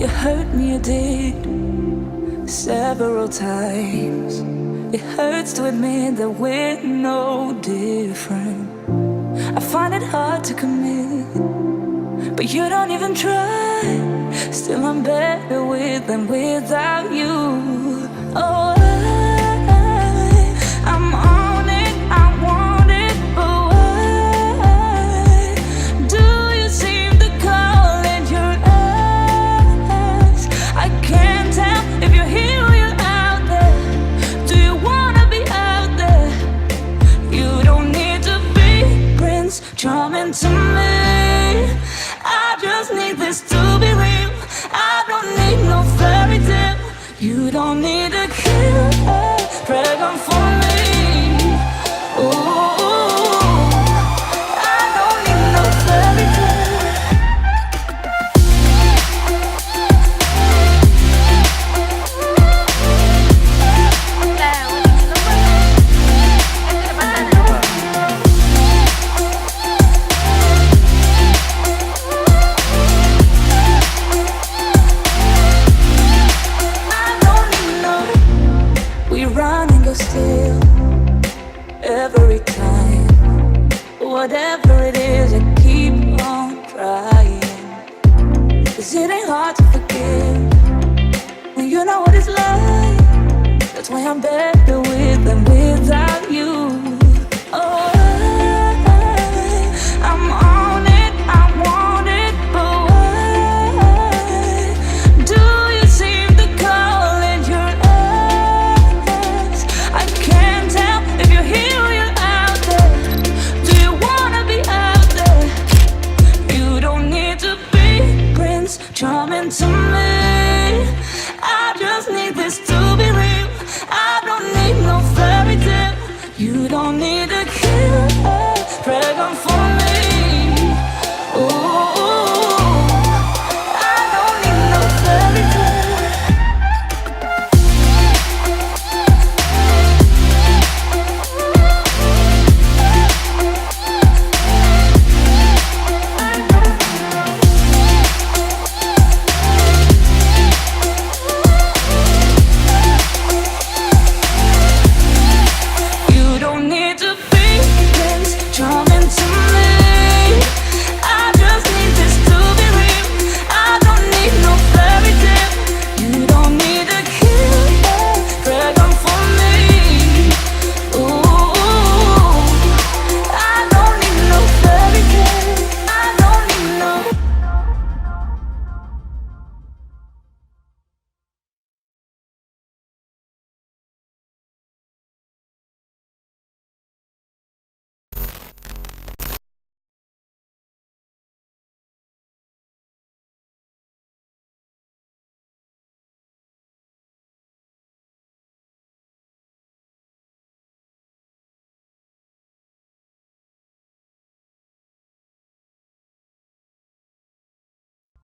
You hurt me, you did, several times. It hurts to admit that we're no different. I find it hard to commit, but you don't even try. Still I'm better with than without you. Oh, I'm on it, I want it, but why do you seem to call it your eyes? I can't tell if you're here or you're out there. Do you wanna be out there? You don't need to be Prince Charming to me. I just need this to be real. I don't need no fairy tale. You don't need a killer dragon for me. Ooh, I don't need no fairy tale. Still, every time, whatever it is, I keep on trying. 'Cause it ain't hard to forgive when you know what it's like. That's why I'm better